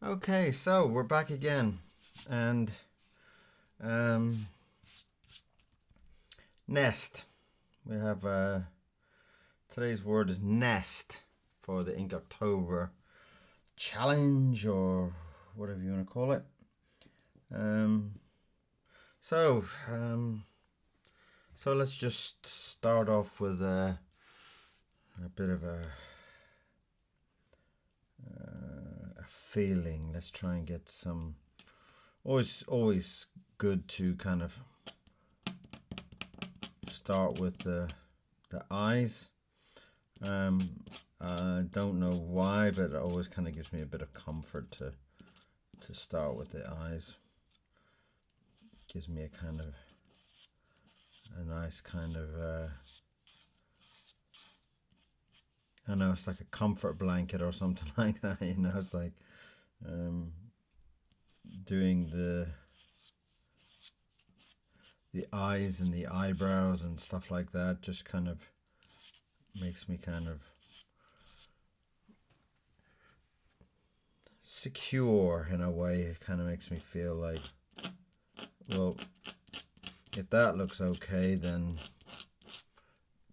Okay, so we're back again, and um, nest. We have today's word is nest for the Inktober challenge, or whatever you want to call it. Um, so um, so let's just start off with a bit of a feeling. Let's try and get some. Always good to kind of start with the eyes. I don't know why, but it always kind of gives me a bit of comfort to start with the eyes. Gives me a kind of a nice kind of I don't know, it's like a comfort blanket or something like that. You know, it's like doing the eyes and the eyebrows and stuff like that. Just kind of makes me kind of secure in a way. It kind of makes me feel like, well, if that looks okay, then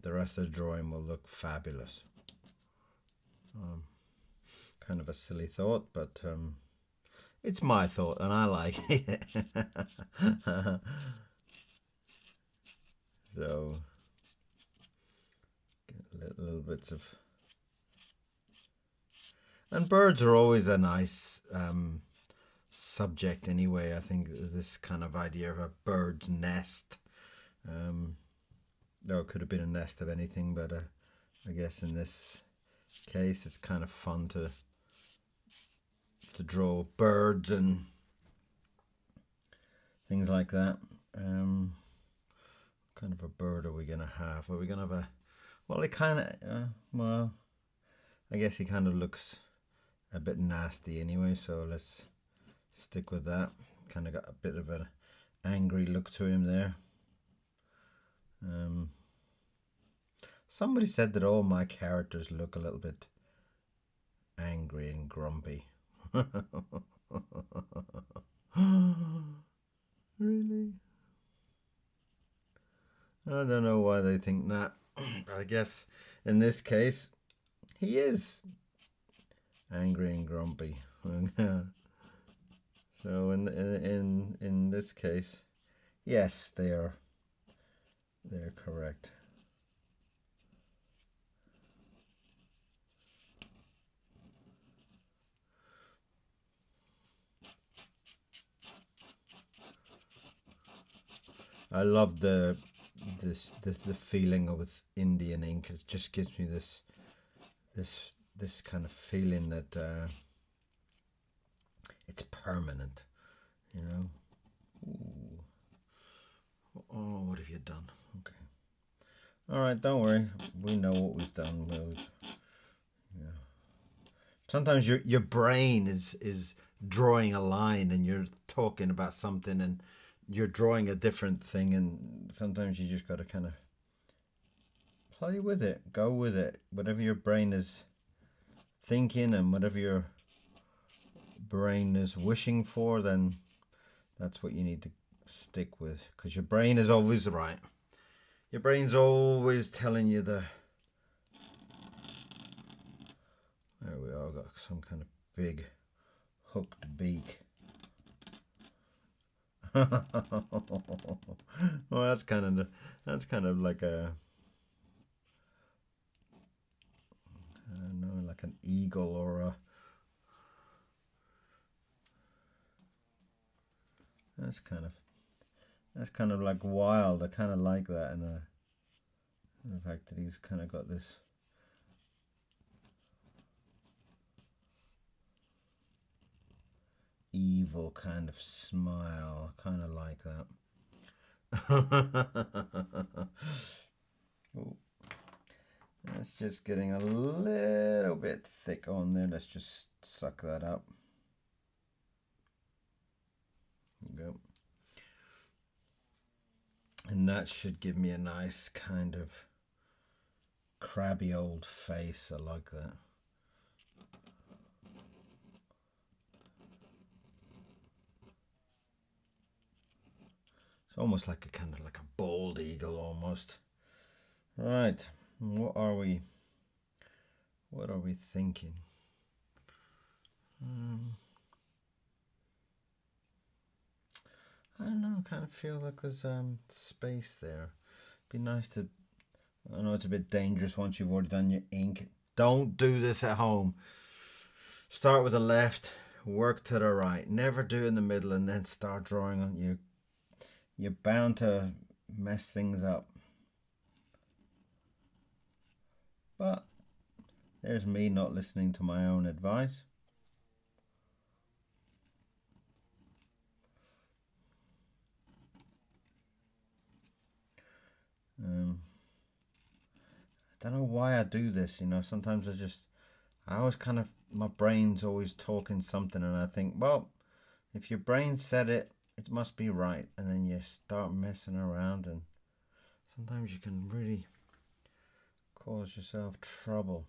the rest of the drawing will look fabulous. Kind of a silly thought, but it's my thought and I like it. So get little bits of, and birds are always a nice subject anyway. I think this kind of idea of a bird's nest, though it could have been a nest of anything, but I guess in this case it's kind of fun to draw birds and things like that. Kind of a bird are we gonna have? Are we gonna have a, well, it kind of well, I guess he kind of looks a bit nasty anyway, so let's stick with that. Kind of got a bit of an angry look to him there. Somebody said that all my characters look a little bit angry and grumpy. Really? I don't know why they think that, but I guess in this case he is angry and grumpy. So in this case, yes, they're correct. I love the feeling of its Indian ink. It just gives me this kind of feeling that it's permanent, you know. Ooh. Oh, what have you done? Okay. All right, don't worry. We know what we've done. Yeah. Sometimes your brain is drawing a line, and you're talking about something, and you're drawing a different thing, and sometimes you just got to kind of play with it, go with it. Whatever your brain is thinking and whatever your brain is wishing for, then that's what you need to stick with, because your brain is always right. Your brain's always telling you the, there we are, got some kind of big hooked beak. Well, that's kind of like a, I don't know, like an eagle or a, that's kind of like wild. I kind of like that, and the fact that he's kind of got this evil kind of smile. I kind of like that. Oh, that's just getting a little bit thick on there. Let's just suck that up. There you go. And that should give me a nice kind of crabby old face. I like that. It's almost like a kind of like a bald eagle almost. Right, what are we thinking? I don't know, I kind of feel like there's space there. Be nice to, I know it's a bit dangerous once you've already done your ink. Don't do this at home. Start with the left, work to the right. Never do in the middle and then start drawing on you. You're bound to mess things up. But there's me not listening to my own advice. I don't know why I do this, sometimes I always kind of, my brain's always talking something and I think, well, if your brain said it, it must be right. And then you start messing around and sometimes you can really cause yourself trouble.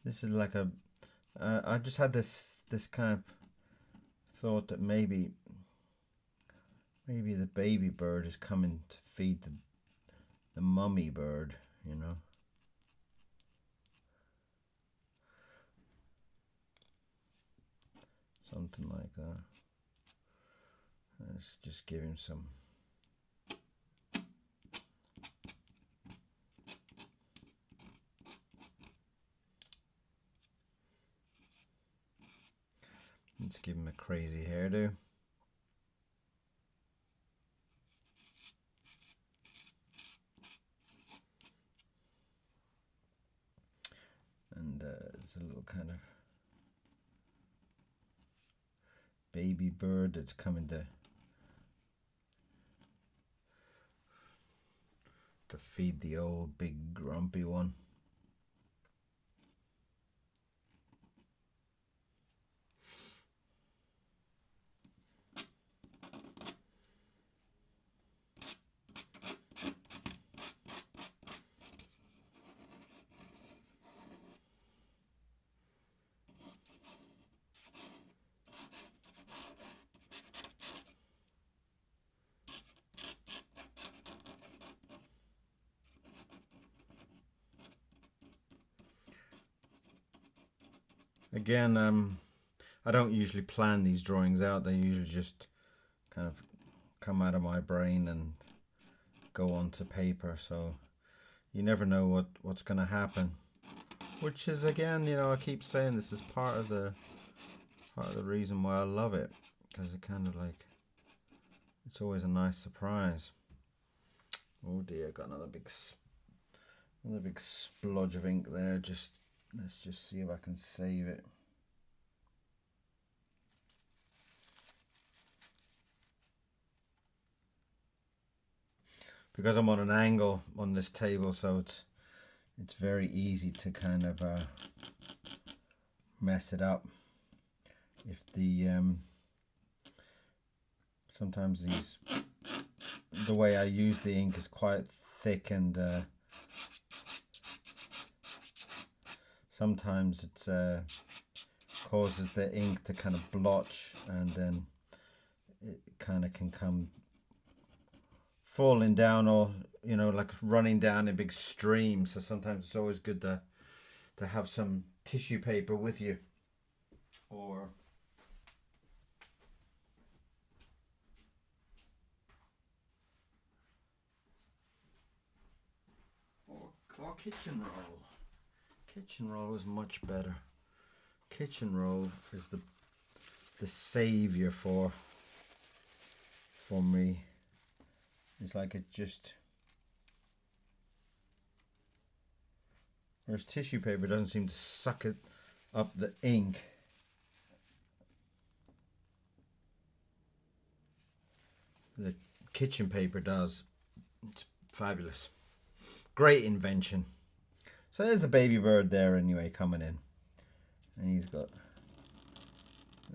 This is like I just had this kind of thought that maybe the baby bird is coming to feed the mummy bird, something like that. Let's just give him some. Let's give him a crazy hairdo. And it's a little kind of baby bird that's coming to feed the old big grumpy one. Again, I don't usually plan these drawings out. They usually just kind of come out of my brain and go onto paper. So you never know what's going to happen. Which is, again, I keep saying this is part of the reason why I love it, because it kind of like, it's always a nice surprise. Oh dear, got another big splodge of ink there. Let's just see if I can save it. Because I'm on an angle on this table, so it's very easy to kind of mess it up. If the sometimes the way I use the ink is quite thick, and sometimes it causes the ink to kind of blotch, and then it kind of can come falling down, or like running down a big stream. So sometimes it's always good to have some tissue paper with you, or kitchen roll. Kitchen roll is much better. Kitchen roll is the savior for me. It's like it just, whereas tissue paper doesn't seem to suck it up the ink. The kitchen paper does. It's fabulous. Great invention. So there's a baby bird there anyway, coming in. And he's got,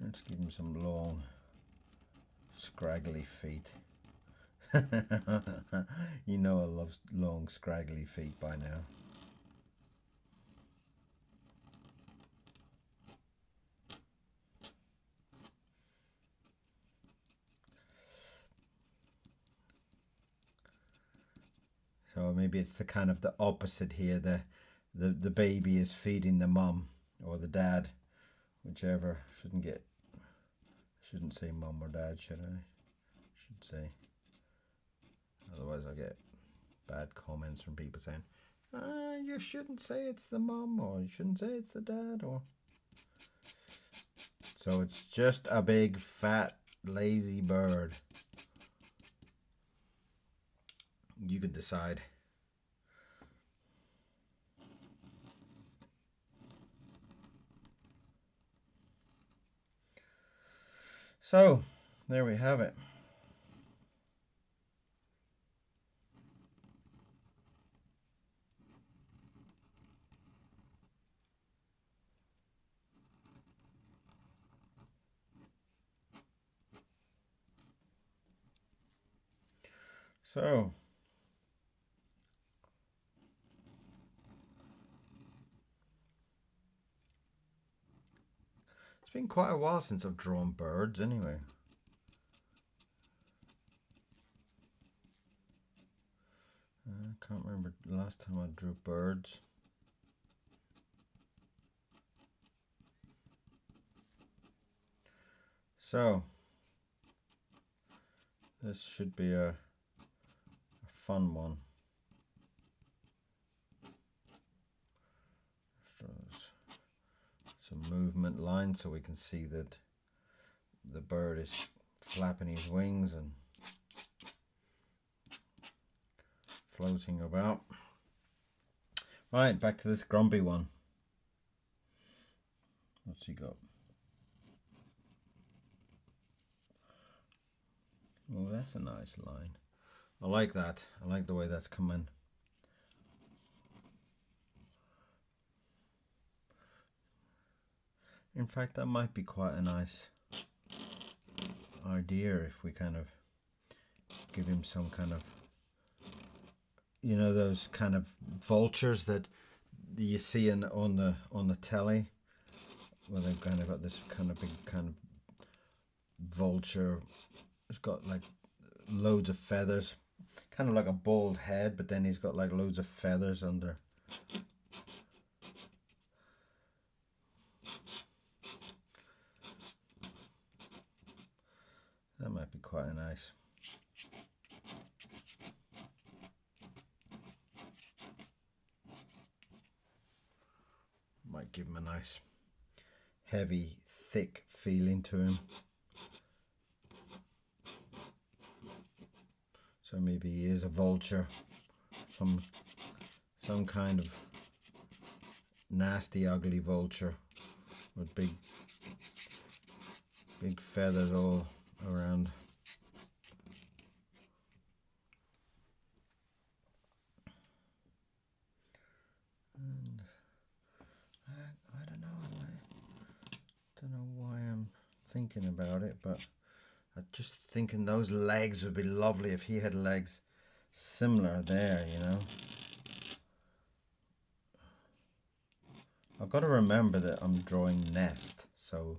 let's give him some long, scraggly feet. You know I love long, scraggly feet by now. So maybe it's the kind of the opposite here. The baby is feeding the mum or the dad, whichever. Shouldn't say mum or dad, should I? Should say. Otherwise I'll get bad comments from people saying, you shouldn't say it's the mum, or you shouldn't say it's the dad, or... So it's just a big, fat, lazy bird. You can decide. So, there we have it. So, it's been quite a while since I've drawn birds anyway. I can't remember the last time I drew birds. So, this should be a fun one. Some movement lines so we can see that the bird is flapping his wings and floating about. Right, back to this grumpy one. What's he got? Oh, that's a nice line. I like that. I like the way that's coming. In fact, that might be quite a nice idea if we kind of give him some kind of, you know, those kind of vultures that you see on the telly, where they've kind of got this kind of big kind of vulture. It's got like loads of feathers, kind of like a bald head, but then he's got like loads of feathers under. That might be quite nice. Might give him a nice heavy, thick feeling to him. So maybe he is a vulture, some kind of nasty, ugly vulture with big feathers all around. And I don't know why I'm thinking about it, but I'm just thinking those legs would be lovely if he had legs similar there, you know. I've got to remember that I'm drawing nest, so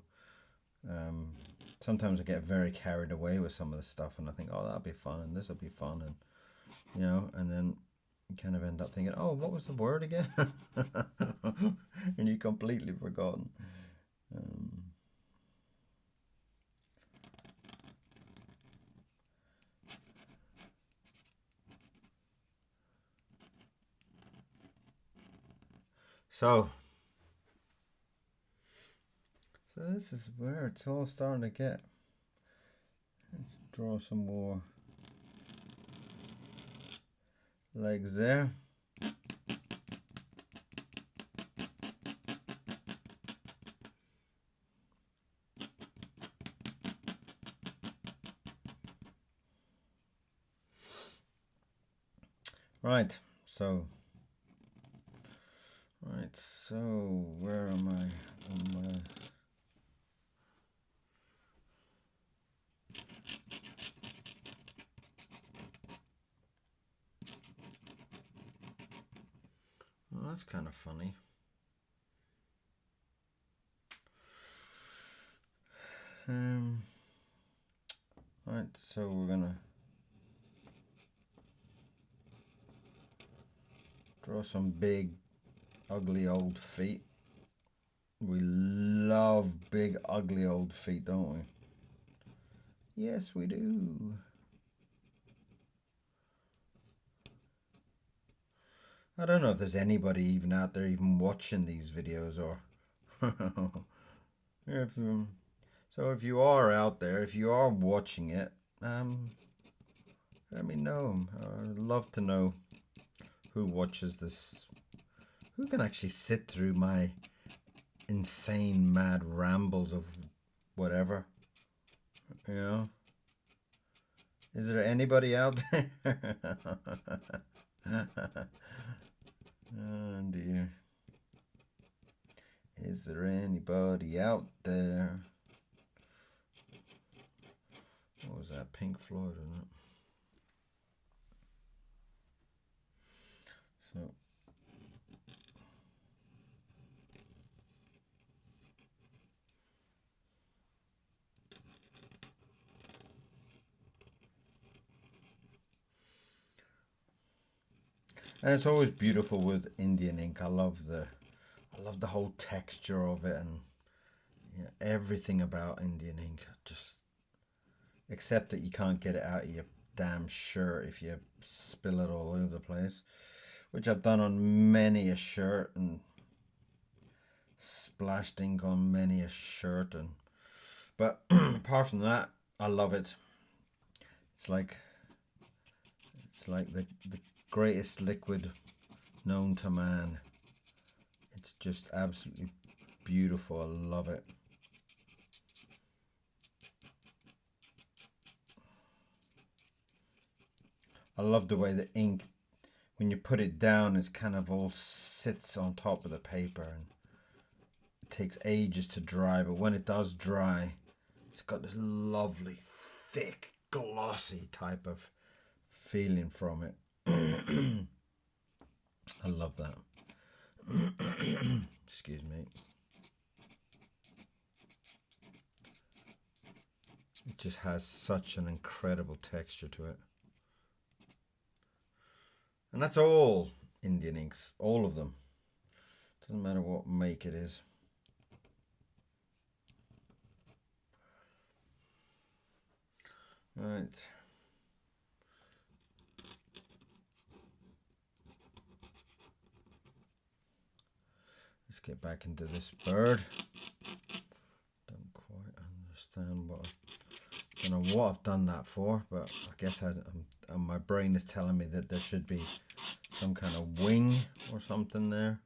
sometimes I get very carried away with some of the stuff, and I think, oh, that'll be fun, and this will be fun, and you know, and then you kind of end up thinking, oh, what was the word again? And you completely forgotten. So this is where it's all starting to get. Let's draw some more legs there. Right, so where am I? Well, that's kind of funny. Right, so we're gonna Draw some big, ugly old feet. We love big, ugly old feet, don't we? Yes, we do. I don't know if there's anybody even out there even watching these videos, or if so if you are out there, if you are watching it, let me know. I'd love to know who watches this, who can actually sit through my insane mad rambles of whatever, you know. Is there anybody out there? Oh dear. Is there anybody out there? What was that? Pink Floyd, wasn't it? So and it's always beautiful with Indian ink. I love the whole texture of it, and yeah, everything about Indian ink. Just except that you can't get it out of your damn shirt if you spill it all over the place, which I've done on many a shirt, and splashed ink on many a shirt, and but apart from that, I love it. It's like the greatest liquid known to man. It's just absolutely beautiful. I love it. I love the way the ink, when you put it down, it kind of all sits on top of the paper, and it takes ages to dry, but when it does dry, it's got this lovely, thick, glossy type of feeling from it. I love that. Excuse me. It just has such an incredible texture to it. And that's all Indian inks, all of them. Doesn't matter what make it is. Right. Let's get back into this bird. Don't quite understand what, I don't know what I've done that for, but I guess my brain is telling me that there should be some kind of wing or something there.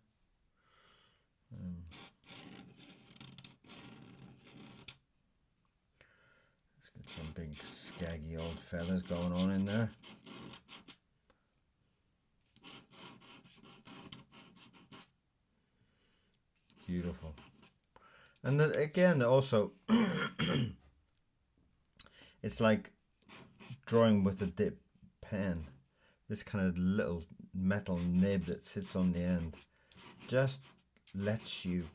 Let's get some big scaggy old feathers going on in there. Beautiful. And then again, also, it's like drawing with a dip pen. This kind of little metal nib that sits on the end just lets you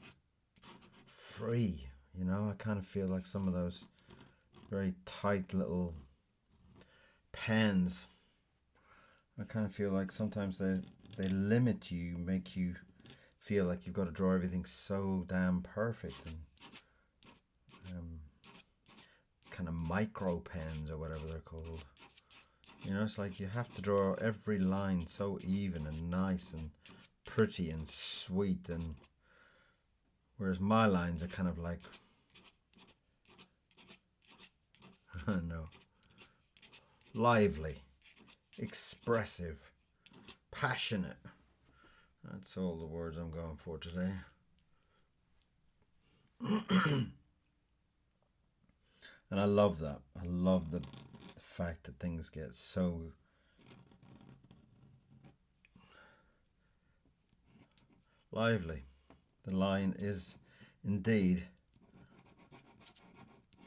free. You know, I kind of feel like some of those very tight little pens, I kind of feel like sometimes they limit you, make you feel like you've got to draw everything so damn perfect, and kind of micro pens or whatever they're called. You know, it's like you have to draw every line so even and nice and pretty and sweet, and whereas my lines are kind of like, I don't know, lively, expressive, passionate. That's all the words I'm going for today. And I love that. I love the fact that things get so lively. The line is indeed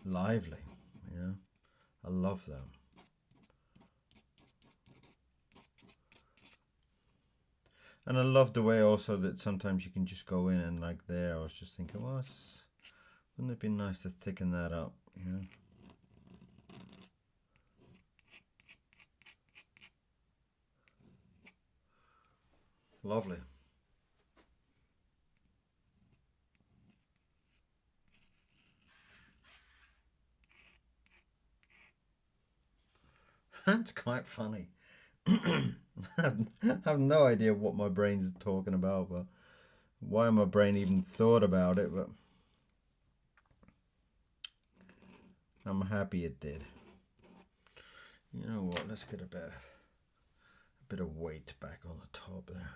lively. Yeah, I love that. And I love the way also that sometimes you can just go in and like there, I was just thinking, well, wouldn't it be nice to thicken that up, you know? Lovely. That's quite funny. I have no idea what my brain's talking about, but why my brain even thought about it, but I'm happy it did. You know what? Let's get a bit of weight back on the top there.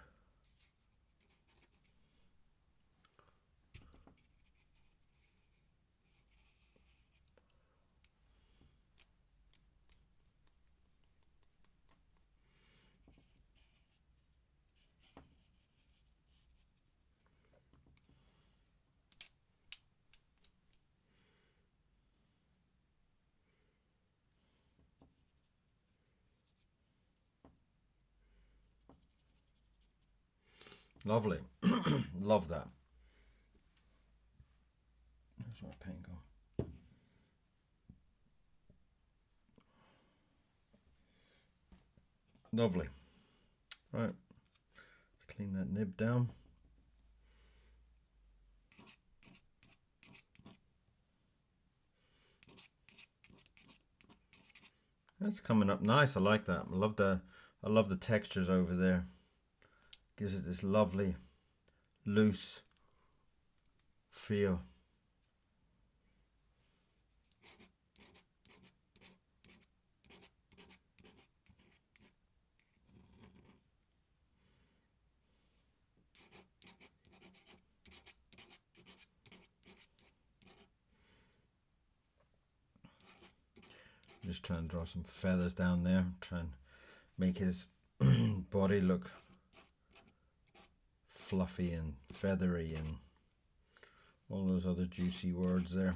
Lovely. Love that. Where's my pen go? Lovely. Right. Let's clean that nib down. That's coming up nice. I like that. I love the textures over there. Gives it this lovely loose feel. Just trying to draw some feathers down there, try and make his body look fluffy and feathery and all those other juicy words there.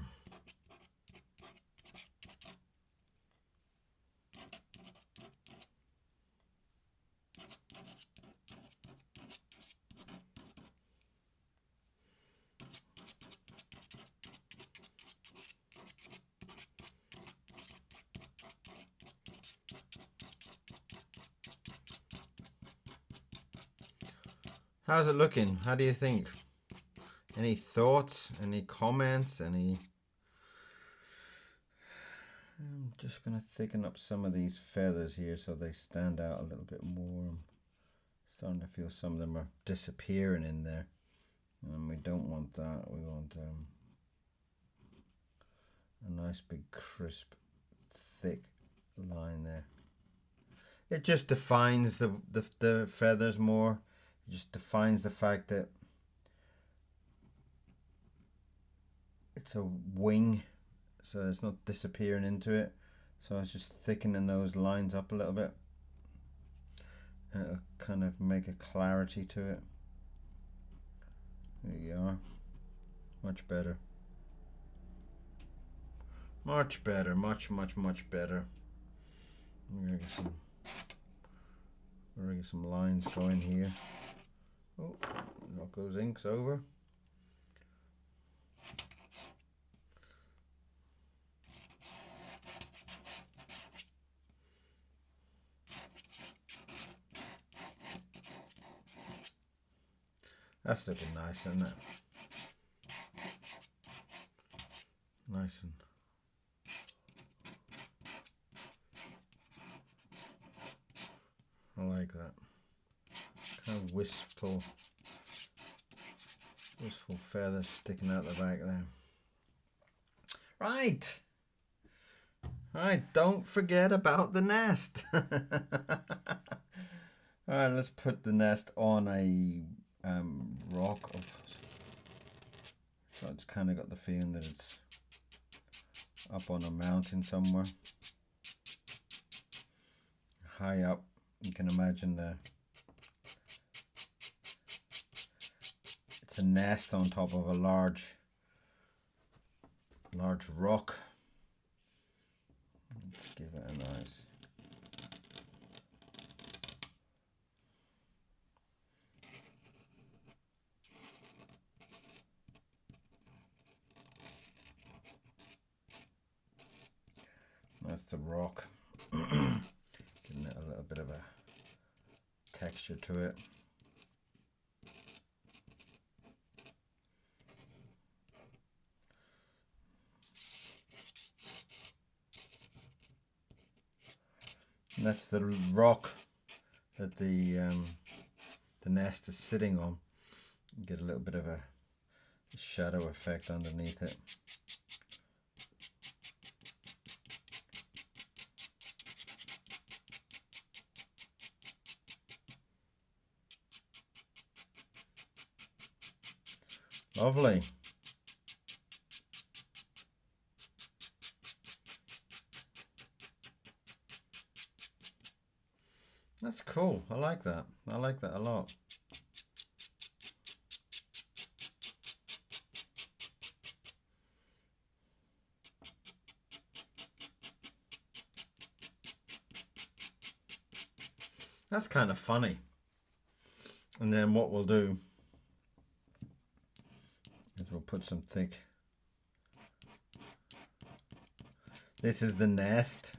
How's it looking? How do you think? Any thoughts? Any comments? I'm just going to thicken up some of these feathers here so they stand out a little bit more. I'm starting to feel some of them are disappearing in there. And we don't want that. We want a nice big crisp, thick line there. It just defines the feathers more. It just defines the fact that it's a wing, so it's not disappearing into it. So it's just thickening those lines up a little bit. And it'll kind of make a clarity to it. There you are. Much better. Much better. Much better. I'm gonna get some lines going here. Oh, knock those inks over. That's looking nice, isn't it? Nice and I like that. Kind of wistful feathers sticking out the back there. Right. Alright, don't forget about the nest. Alright, let's put the nest on a rock. So it's kind of got the feeling that it's up on a mountain somewhere. High up. You can imagine it's a nest on top of a large rock. Let's give it a nice that's the rock. Giving it a little bit of a texture to it. And that's the rock that the nest is sitting on. You get a little bit of a shadow effect underneath it. Lovely. That's cool. I like that. I like that a lot. That's kind of funny. And then what we'll do is we'll put some thick. This is the nest.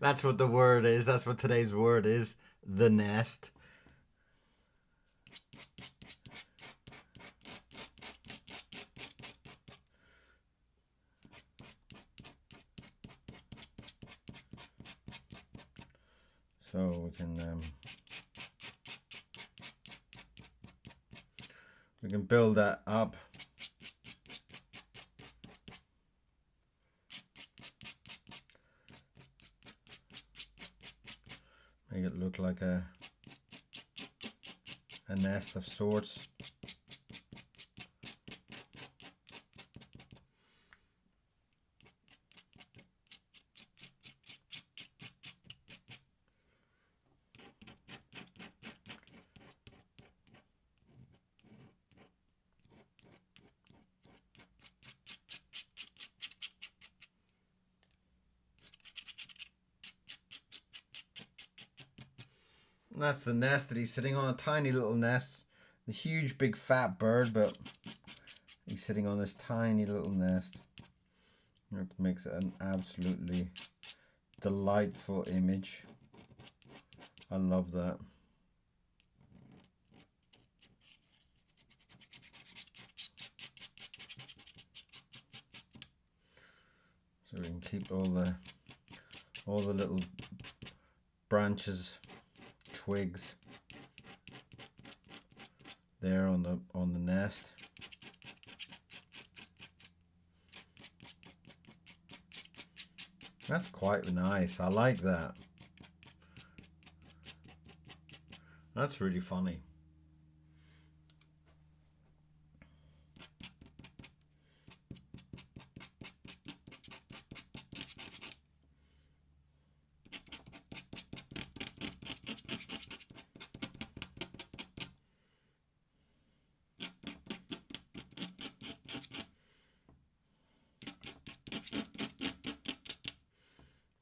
That's what the word is. That's what today's word is. The nest. So we can build that up. Make it look like a nest of sorts. And that's the nest that he's sitting on, a tiny little nest. A huge big fat bird, but he's sitting on this tiny little nest. It makes it an absolutely delightful image. I love that. So we can keep all the little branches, twigs there on the nest. That's quite nice. I like that. That's really funny.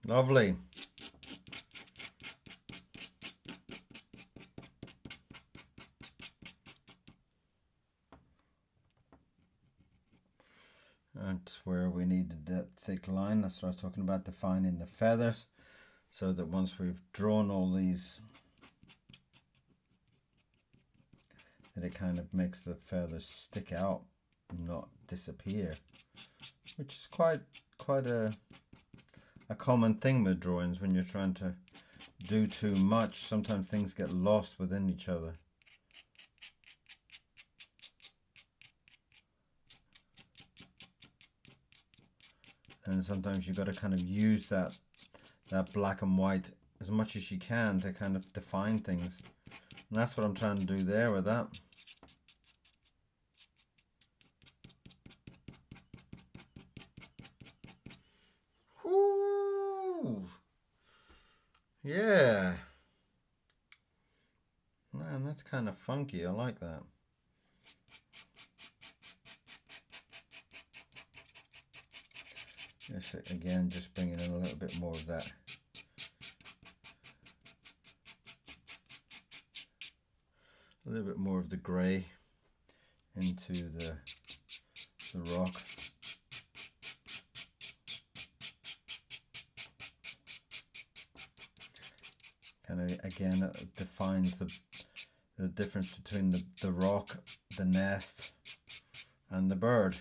Lovely. That's where we needed that thick line. That's what I was talking about, defining the feathers, so that once we've drawn all these, that it kind of makes the feathers stick out and not disappear, which is quite a common thing with drawings. When you're trying to do too much, sometimes things get lost within each other. And sometimes you've got to kind of use that black and white as much as you can to kind of define things. And that's what I'm trying to do there with that. Whoo! Yeah. Man, that's kind of funky. I like that. Again, just bringing in a little bit more of that. A little bit more of the grey into the rock. Kind of, again, it defines the difference between the rock, the nest, and the bird.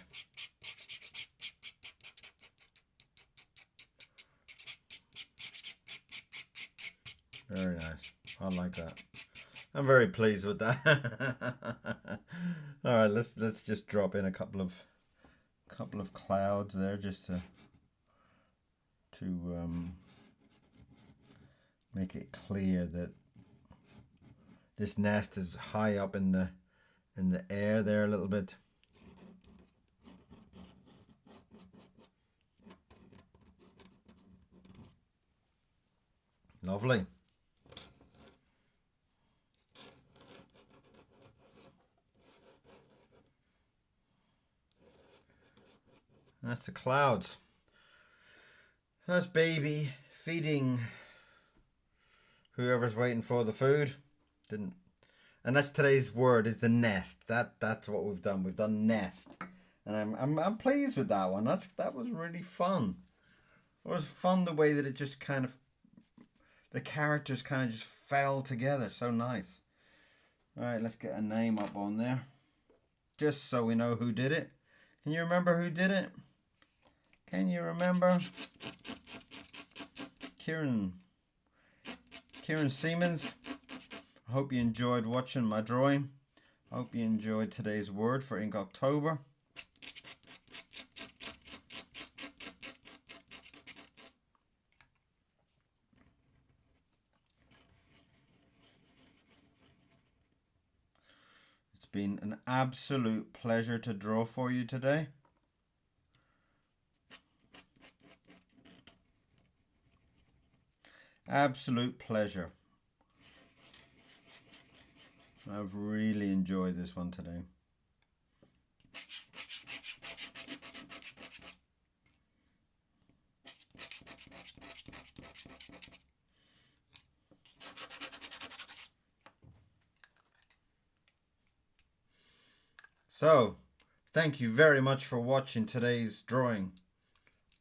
Very nice. I like that. I'm very pleased with that. All right, let's just drop in a couple of clouds there just to make it clear that this nest is high up in the air there a little bit. Lovely. That's the clouds. That's baby feeding whoever's waiting for the food. Didn't. And that's today's word, is the nest. That's what we've done. We've done nest. And I'm pleased with that one. That was really fun. It was fun the way that it just kind of, the characters kind of just fell together. So nice. All right, let's get a name up on there. Just so we know who did it. Can you remember who did it? Can you remember? Kieran Siemens. I hope you enjoyed watching my drawing. I hope you enjoyed today's word for Inktober. It's been an absolute pleasure to draw for you today. Absolute pleasure. I've really enjoyed this one today. So, thank you very much for watching today's drawing.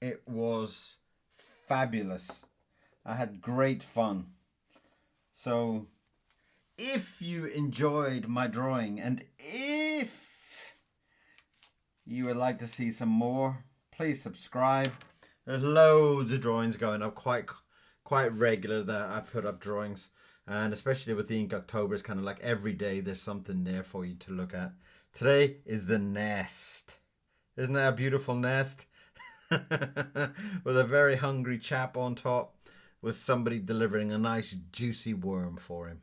It was fabulous. I had great fun. So, if you enjoyed my drawing and if you would like to see some more, please subscribe. There's loads of drawings going up, quite regular that I put up drawings, and especially with the Inktober, it's kind of like every day there's something there for you to look at. Today is the nest. Isn't that a beautiful nest? With a very hungry chap on top, with somebody delivering a nice juicy worm for him.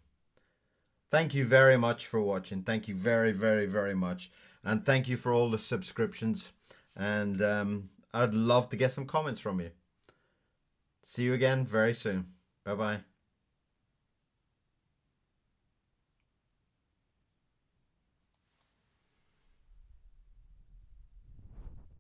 Thank you very much for watching. Thank you very, very, very much. And thank you for all the subscriptions. And I'd love to get some comments from you. See you again very soon. Bye-bye.